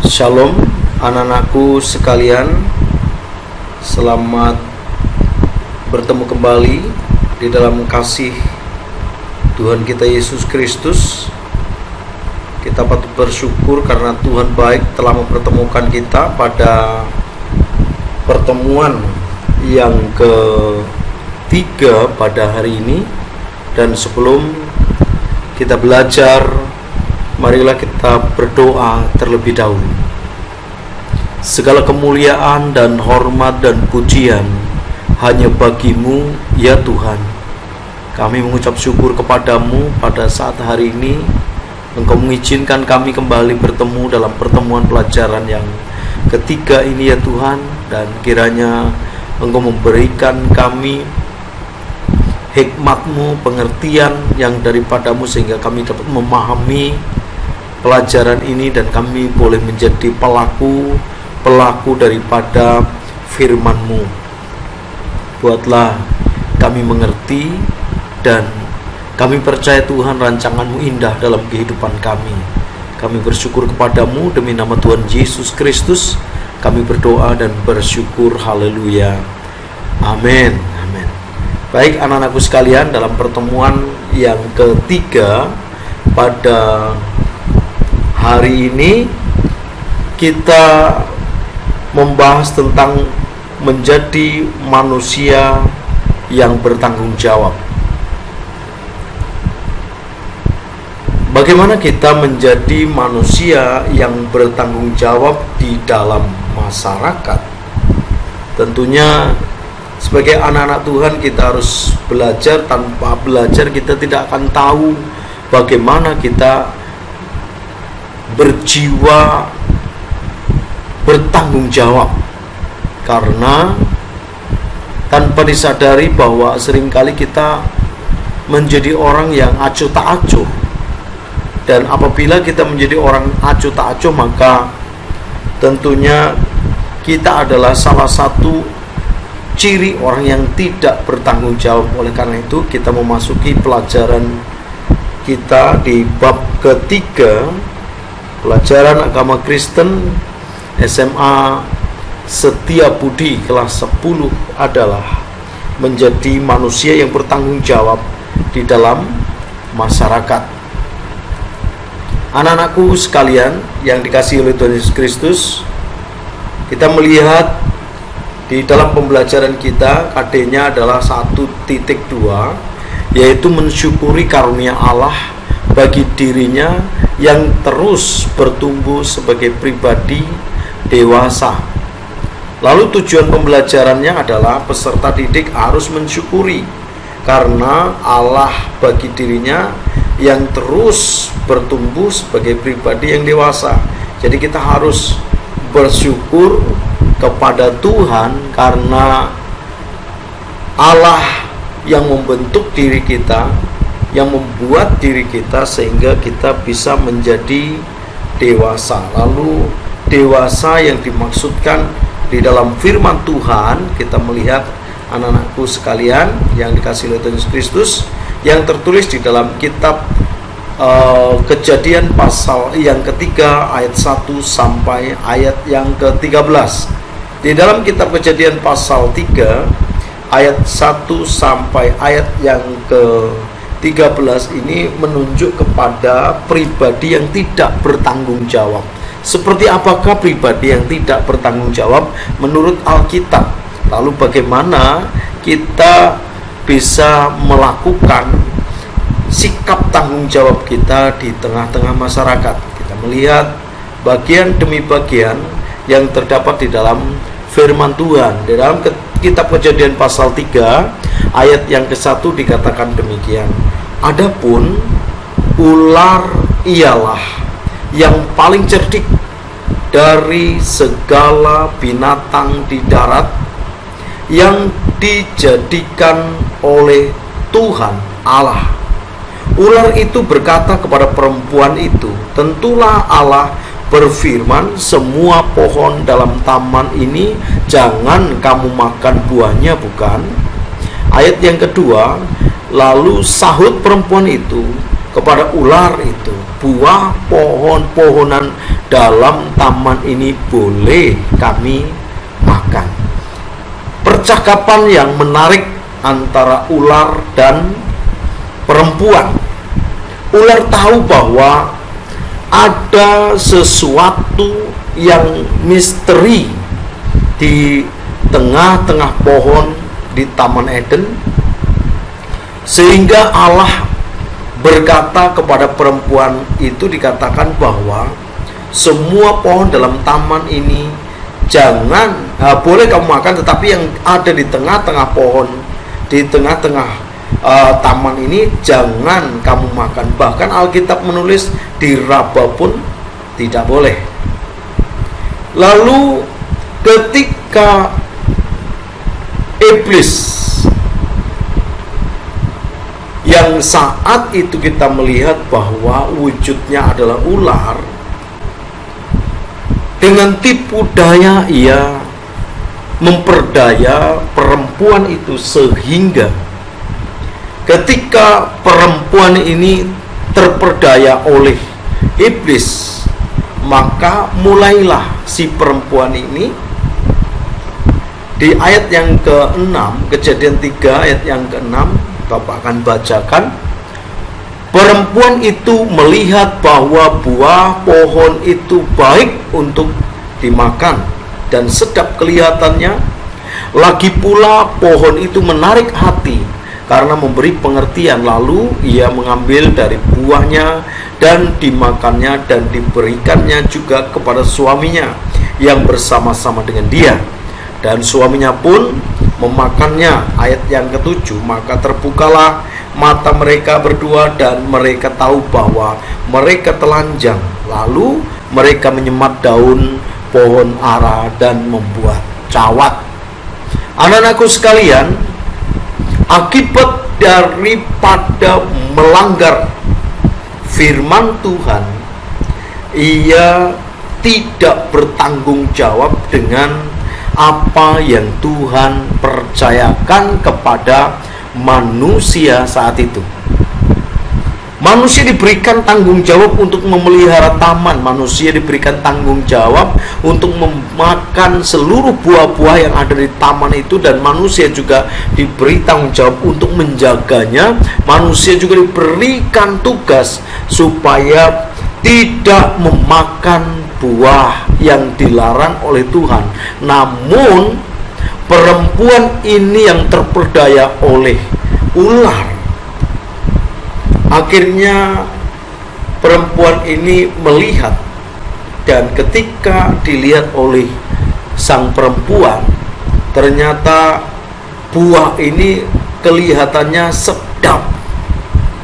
Shalom anak-anakku sekalian, selamat bertemu kembali di dalam kasih Tuhan kita Yesus Kristus. Kita patut bersyukur karena Tuhan baik telah mempertemukan kita pada pertemuan yang ketiga pada hari ini. Dan sebelum kita belajar, marilah kita berdoa terlebih dahulu. Segala kemuliaan dan hormat dan pujian hanya bagimu ya Tuhan. Kami mengucap syukur kepadamu pada saat hari ini Engkau mengizinkan kami kembali bertemu dalam pertemuan pelajaran yang ketiga ini ya Tuhan. Dan kiranya Engkau memberikan kami hikmat-Mu, pengertian yang daripadamu, sehingga kami dapat memahami pelajaran ini dan kami boleh menjadi pelaku daripada firman-Mu. Buatlah kami mengerti dan kami percaya Tuhan rancangan-Mu indah dalam kehidupan kami. Kami bersyukur kepadamu demi nama Tuhan Yesus Kristus. Kami berdoa dan bersyukur. Haleluya. Amin. Amin. Baik anak-anakku sekalian, dalam pertemuan yang ketiga pada hari ini kita membahas tentang menjadi manusia yang bertanggung jawab. Bagaimana kita menjadi manusia yang bertanggung jawab di dalam masyarakat? Tentunya sebagai anak-anak Tuhan kita harus belajar. Tanpa belajar kita tidak akan tahu bagaimana kita berjiwa bertanggung jawab, karena tanpa disadari bahwa seringkali kita menjadi orang yang acuh tak acuh. Dan apabila kita menjadi orang acuh tak acuh, maka tentunya kita adalah salah satu ciri orang yang tidak bertanggung jawab. Oleh karena itu kita memasuki pelajaran kita di bab ketiga, pelajaran agama Kristen SMA Setiabudi kelas 10 adalah menjadi manusia yang bertanggung jawab di dalam masyarakat. Anak-anakku sekalian yang dikasihi oleh Tuhan Yesus Kristus, kita melihat di dalam pembelajaran kita KD-nya adalah 1.2, yaitu mensyukuri karunia Allah bagi dirinya yang terus bertumbuh sebagai pribadi dewasa. Lalu tujuan pembelajarannya adalah peserta didik harus mensyukuri karena Allah bagi dirinya yang terus bertumbuh sebagai pribadi yang dewasa. Jadi kita harus bersyukur kepada Tuhan karena Allah yang membentuk diri kita, yang membuat diri kita sehingga kita bisa menjadi dewasa. Lalu dewasa yang dimaksudkan di dalam firman Tuhan, kita melihat anak-anakku sekalian yang dikasihi oleh Tuhan Yesus Kristus, yang tertulis di dalam kitab Kejadian pasal yang ketiga ayat 1 sampai ayat yang ke-13. Di dalam kitab Kejadian pasal 3 ayat 1 sampai ayat yang ke-13 ini menunjuk kepada pribadi yang tidak bertanggung jawab. Seperti apakah pribadi yang tidak bertanggung jawab menurut Alkitab? Lalu bagaimana kita bisa melakukan sikap tanggung jawab kita di tengah-tengah masyarakat? Kita melihat bagian demi bagian yang terdapat di dalam firman Tuhan. Di dalam kitab Kejadian pasal 3 ayat yang ke-1 dikatakan demikian: adapun ular ialah yang paling cerdik dari segala binatang di darat yang dijadikan oleh Tuhan Allah. Ular itu berkata kepada perempuan itu, tentulah Allah berfirman, semua pohon dalam taman ini jangan kamu makan buahnya, bukan? Ayat yang kedua, lalu sahut perempuan itu kepada ular itu, buah pohon-pohonan dalam taman ini boleh kami makan. Percakapan yang menarik antara ular dan perempuan. Ular tahu bahwa ada sesuatu yang misteri di tengah-tengah pohon di Taman Eden, sehingga Allah berkata kepada perempuan itu, dikatakan bahwa semua pohon dalam taman ini boleh kamu makan, tetapi yang ada di tengah-tengah pohon, di tengah-tengah taman ini jangan kamu makan. Bahkan Alkitab menulis diraba pun tidak boleh. Lalu ketika iblis yang saat itu kita melihat bahwa wujudnya adalah ular, dengan tipu daya ia memperdaya perempuan itu, sehingga ketika perempuan ini terperdaya oleh iblis, maka mulailah si perempuan ini di ayat yang ke-6, Kejadian 3 ayat yang ke-6, Bapak akan bacakan. Perempuan itu melihat bahwa buah pohon itu baik untuk dimakan dan sedap kelihatannya, lagi pula pohon itu menarik hati karena memberi pengertian. Lalu ia mengambil dari buahnya dan dimakannya, dan diberikannya juga kepada suaminya yang bersama-sama dengan dia, dan suaminya pun memakannya. Ayat yang ke-7, maka terbukalah mata mereka berdua dan mereka tahu bahwa mereka telanjang. Lalu mereka menyemat daun pohon ara dan membuat cawat. Anak-anakku sekalian, akibat daripada melanggar firman Tuhan, ia tidak bertanggung jawab dengan apa yang Tuhan percayakan kepada manusia saat itu. Manusia diberikan tanggung jawab untuk memelihara taman. Manusia diberikan tanggung jawab untuk memakan seluruh buah-buah yang ada di taman itu, dan manusia juga diberi tanggung jawab untuk menjaganya. Manusia juga diberikan tugas supaya tidak memakan buah yang dilarang oleh Tuhan. Namun perempuan ini yang terperdaya oleh ular. Akhirnya perempuan ini melihat, dan ketika dilihat oleh sang perempuan, ternyata buah ini kelihatannya sedap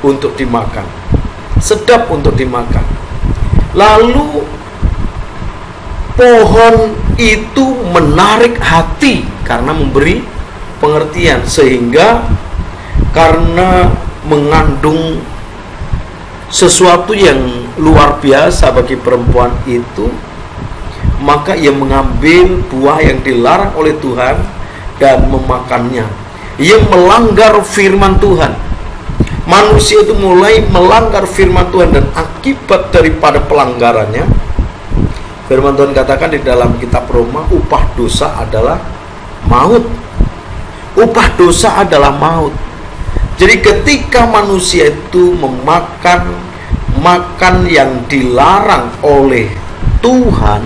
untuk dimakan. Sedap untuk dimakan. Lalu pohon itu menarik hati karena memberi pengertian, sehingga karena mengandung sesuatu yang luar biasa bagi perempuan itu, maka ia mengambil buah yang dilarang oleh Tuhan dan memakannya. Ia melanggar firman Tuhan. Manusia itu mulai melanggar firman Tuhan, dan akibat daripada pelanggarannya, firman Tuhan katakan di dalam kitab Roma, upah dosa adalah maut. Upah dosa adalah maut. Jadi ketika manusia itu makan yang dilarang oleh Tuhan,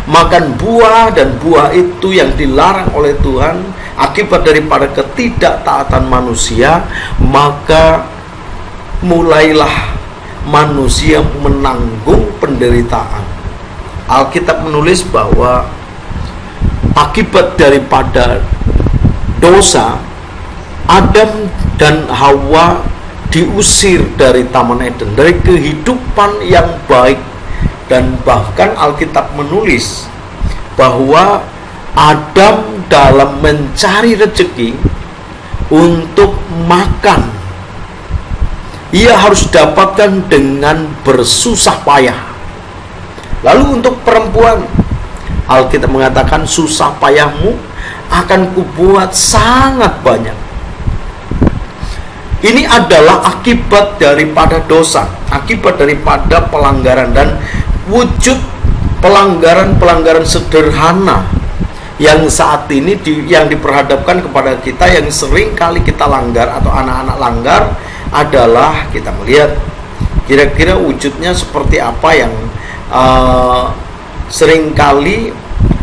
makan buah, dan buah itu yang dilarang oleh Tuhan, akibat daripada ketidaktaatan manusia, maka mulailah manusia menanggung penderitaan. Alkitab menulis bahwa akibat daripada dosa, Adam dan Hawa diusir dari Taman Eden, dari kehidupan yang baik. Dan bahkan Alkitab menulis bahwa Adam dalam mencari rezeki untuk makan, ia harus dapatkan dengan bersusah payah. Lalu untuk perempuan, Alkitab mengatakan, susah payahmu akan kubuat sangat banyak. Ini adalah akibat daripada dosa, akibat daripada pelanggaran. Dan wujud pelanggaran-pelanggaran sederhana yang saat ini yang diperhadapkan kepada kita, yang sering kali kita langgar atau anak-anak langgar, adalah kita melihat kira-kira wujudnya seperti apa yang sering kali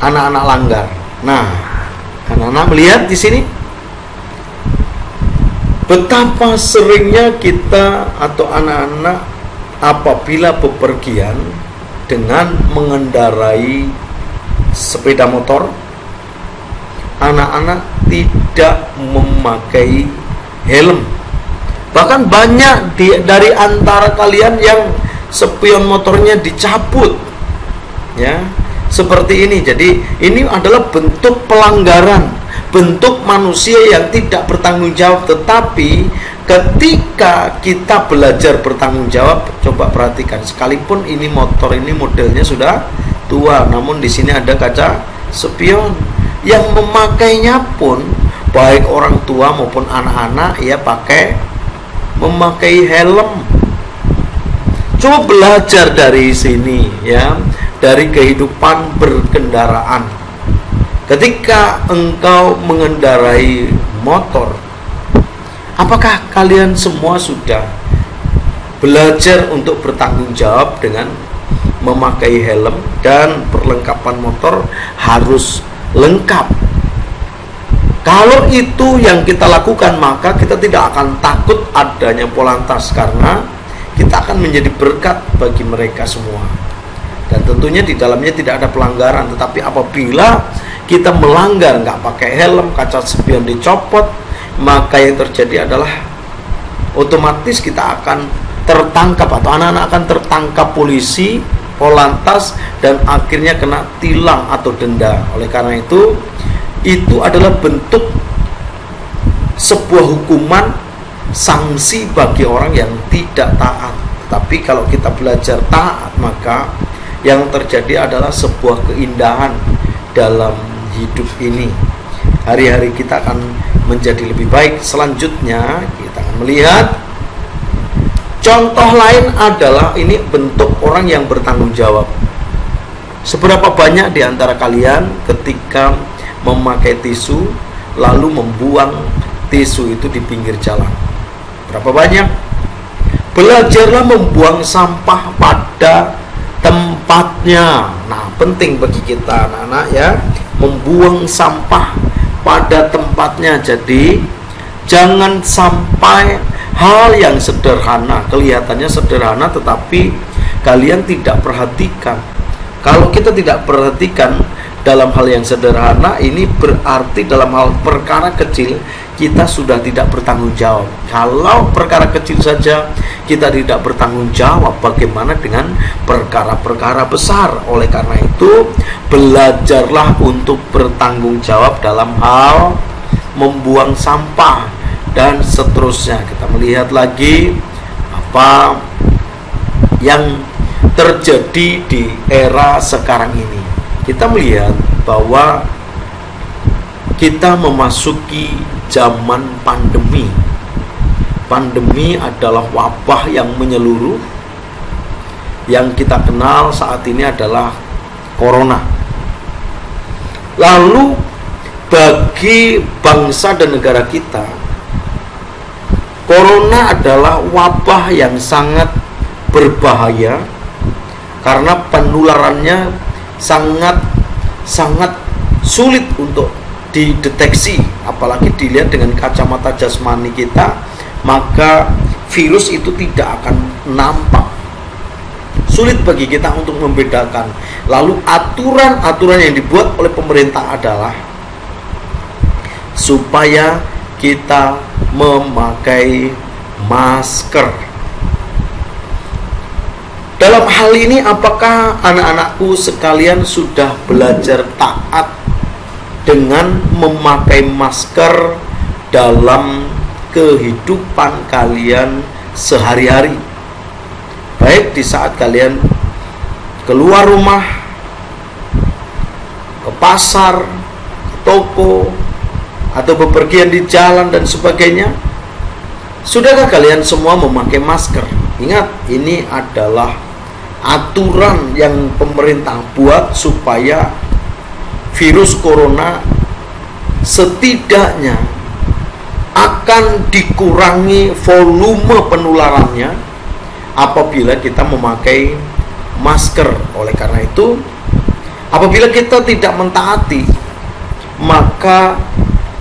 anak-anak langgar. Nah, anak-anak melihat di sini betapa seringnya kita atau anak-anak apabila bepergian dengan mengendarai sepeda motor, anak-anak tidak memakai helm. Bahkan banyak dari antara kalian yang spion motornya dicabut, ya, seperti ini. Jadi ini adalah bentuk pelanggaran, bentuk manusia yang tidak bertanggung jawab. Tetapi ketika kita belajar bertanggung jawab, coba perhatikan, sekalipun ini motor ini modelnya sudah tua, namun di sini ada kaca spion. Yang memakainya pun baik orang tua maupun anak-anak ya memakai helm. Coba belajar dari sini ya, dari kehidupan berkendaraan. Ketika engkau mengendarai motor, apakah kalian semua sudah belajar untuk bertanggung jawab dengan memakai helm dan perlengkapan motor harus lengkap? Kalau itu yang kita lakukan, maka kita tidak akan takut adanya Polantas, karena kita akan menjadi berkat bagi mereka semua. Dan tentunya di dalamnya tidak ada pelanggaran. Tetapi apabila kita melanggar, nggak pakai helm, kaca spion dicopot, maka yang terjadi adalah otomatis kita akan tertangkap, atau anak-anak akan tertangkap polisi, Polantas, dan akhirnya kena tilang atau denda. Oleh karena itu adalah bentuk sebuah hukuman, sanksi bagi orang yang tidak taat. Tapi kalau kita belajar taat, maka yang terjadi adalah sebuah keindahan dalam hidup ini. Hari-hari kita akan menjadi lebih baik. Selanjutnya kita akan melihat contoh lain adalah ini bentuk orang yang bertanggung jawab. Seberapa banyak di antara kalian ketika memakai tisu lalu membuang tisu itu di pinggir jalan? Berapa banyak? Belajarlah membuang sampah pada tempatnya. Nah, penting bagi kita anak-anak ya, membuang sampah pada tempatnya. Jadi jangan sampai hal yang sederhana, kelihatannya sederhana, tetapi kalian tidak perhatikan. Kalau kita tidak perhatikan dalam hal yang sederhana, ini berarti dalam hal perkara kecil kita sudah tidak bertanggung jawab. Kalau perkara kecil saja kita tidak bertanggung jawab, bagaimana dengan perkara-perkara besar? Oleh karena itu, belajarlah untuk bertanggung jawab dalam hal membuang sampah dan seterusnya. Kita melihat lagi apa yang terjadi di era sekarang ini. Kita melihat bahwa kita memasuki zaman pandemi. Pandemi adalah wabah yang menyeluruh. Yang kita kenal saat ini adalah corona. Lalu bagi bangsa dan negara kita, corona adalah wabah yang sangat berbahaya karena penularannya sangat sulit untuk dideteksi, apalagi dilihat dengan kacamata jasmani kita, maka virus itu tidak akan nampak. Sulit bagi kita untuk membedakan. Lalu aturan-aturan yang dibuat oleh pemerintah adalah supaya kita memakai masker. Dalam hal ini, apakah anak-anakku sekalian sudah belajar taat dengan memakai masker dalam kehidupan kalian sehari-hari? Baik di saat kalian keluar rumah, ke pasar, ke toko, atau bepergian di jalan dan sebagainya. Sudahkah kalian semua memakai masker? Ingat, ini adalah aturan yang pemerintah buat supaya virus corona setidaknya akan dikurangi volume penularannya apabila kita memakai masker. Oleh karena itu, apabila kita tidak mentaati, maka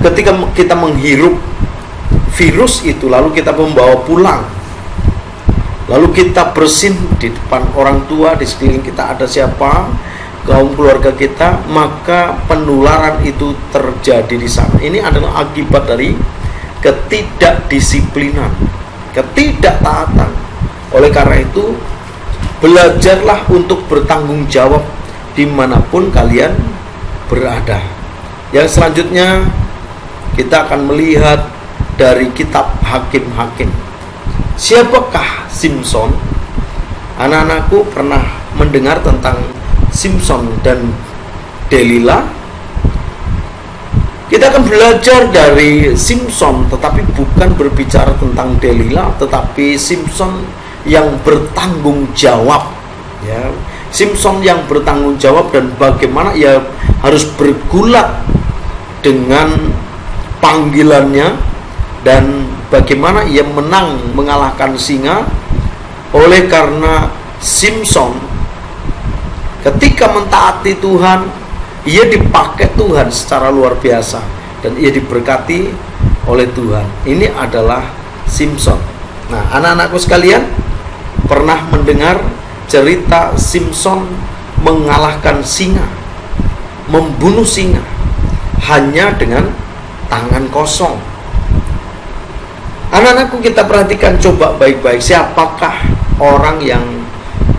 ketika kita menghirup virus itu lalu kita membawa pulang, lalu kita bersin di depan orang tua, di sekeliling kita ada siapa, kaum keluarga kita, maka penularan itu terjadi di sana. Ini adalah akibat dari ketidakdisiplinan, ketidaktaatan. Oleh karena itu, belajarlah untuk bertanggung jawab dimanapun kalian berada. Yang selanjutnya kita akan melihat dari kitab Hakim-Hakim. Siapakah Simson? Anak-anakku pernah mendengar tentang Simson dan Delila? Kita akan belajar dari Simson, tetapi bukan berbicara tentang Delila, tetapi Simson yang bertanggung jawab, ya. Simson yang bertanggung jawab dan bagaimana ia harus bergulat dengan panggilannya dan bagaimana ia menang mengalahkan singa. Oleh karena Simson ketika mentaati Tuhan, ia dipakai Tuhan secara luar biasa dan ia diberkati oleh Tuhan. Ini adalah Simson. Nah, anak-anakku sekalian, pernah mendengar cerita Simson mengalahkan singa, membunuh singa hanya dengan tangan kosong? Anak-anakku, kita perhatikan coba baik-baik, siapakah orang yang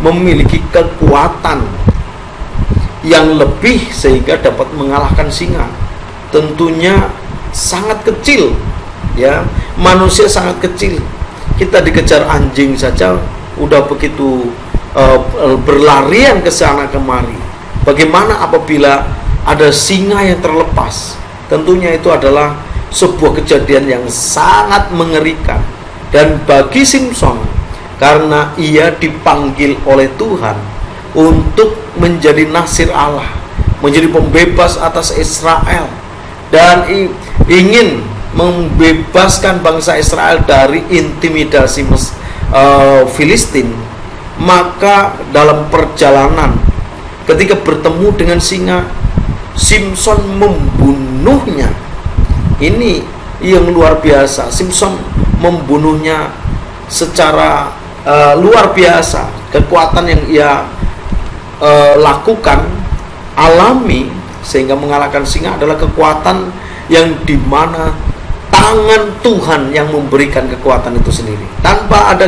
memiliki kekuatan yang lebih sehingga dapat mengalahkan singa? Tentunya sangat kecil, ya. Manusia sangat kecil. Kita dikejar anjing saja udah begitu berlarian ke sana kemari. Bagaimana apabila ada singa yang terlepas? Tentunya itu adalah sebuah kejadian yang sangat mengerikan. Dan bagi Simson, karena ia dipanggil oleh Tuhan untuk menjadi nasir Allah, menjadi pembebas atas Israel, dan ingin membebaskan bangsa Israel dari intimidasi Filistin, maka dalam perjalanan ketika bertemu dengan singa, Simson membunuhnya. Ini yang luar biasa. Simson membunuhnya secara luar biasa. Kekuatan yang ia lakukan alami sehingga mengalahkan singa adalah kekuatan yang dimana tangan Tuhan yang memberikan kekuatan itu sendiri. Tanpa ada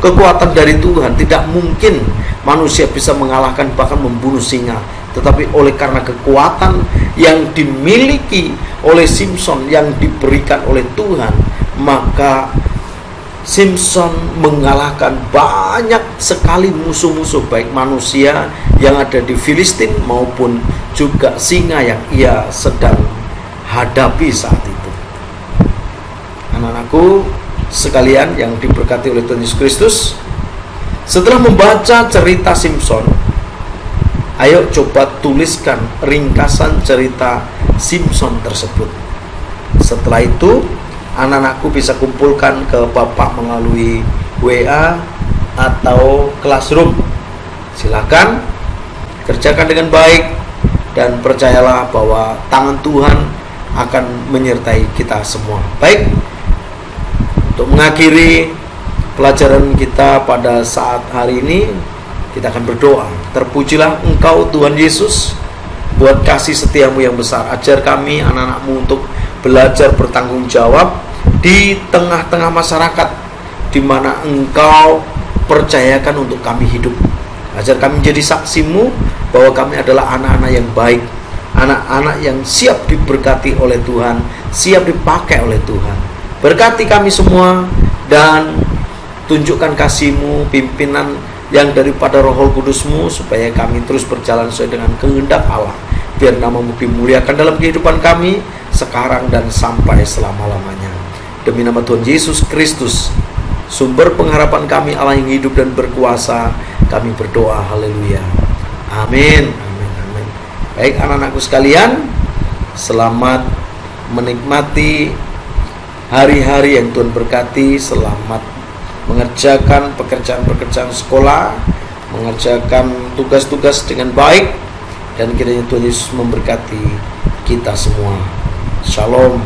kekuatan dari Tuhan, tidak mungkin manusia bisa mengalahkan bahkan membunuh singa. Tetapi oleh karena kekuatan yang dimiliki oleh Simson yang diberikan oleh Tuhan, maka Simson mengalahkan banyak sekali musuh-musuh, baik manusia yang ada di Filistin maupun juga singa yang ia sedang hadapi saat itu. Anak-anakku sekalian yang diberkati oleh Tuhan Yesus Kristus, setelah membaca cerita Simson, ayo coba tuliskan ringkasan cerita Simson tersebut. Setelah itu anak-anakku bisa kumpulkan ke Bapak melalui WA atau Classroom. Silakan kerjakan dengan baik dan percayalah bahwa tangan Tuhan akan menyertai kita semua. Baik, untuk mengakhiri pelajaran kita pada saat hari ini, kita akan berdoa. Terpujilah Engkau Tuhan Yesus, buat kasih setiamu yang besar. Ajar kami anak-anakmu untuk belajar bertanggung jawab di tengah-tengah masyarakat di mana Engkau percayakan untuk kami hidup. Ajar kami menjadi saksimu bahwa kami adalah anak-anak yang baik, anak-anak yang siap diberkati oleh Tuhan, siap dipakai oleh Tuhan. Berkati kami semua dan tunjukkan kasih-Mu, pimpinan yang daripada Roh Kudus-Mu, supaya kami terus berjalan sesuai dengan kehendak Allah. Biar nama-Mu dimuliakan dalam kehidupan kami sekarang dan sampai selama-lamanya. Demi nama Tuhan Yesus Kristus, sumber pengharapan kami, Allah yang hidup dan berkuasa. Kami berdoa, haleluya. Amin. Amin. Amin. Baik anak-anakku sekalian, selamat menikmati hari-hari yang Tuhan berkati. Selamat mengerjakan pekerjaan-pekerjaan sekolah, mengerjakan tugas-tugas dengan baik, dan kiranya Tuhan Yesus memberkati kita semua. Shalom.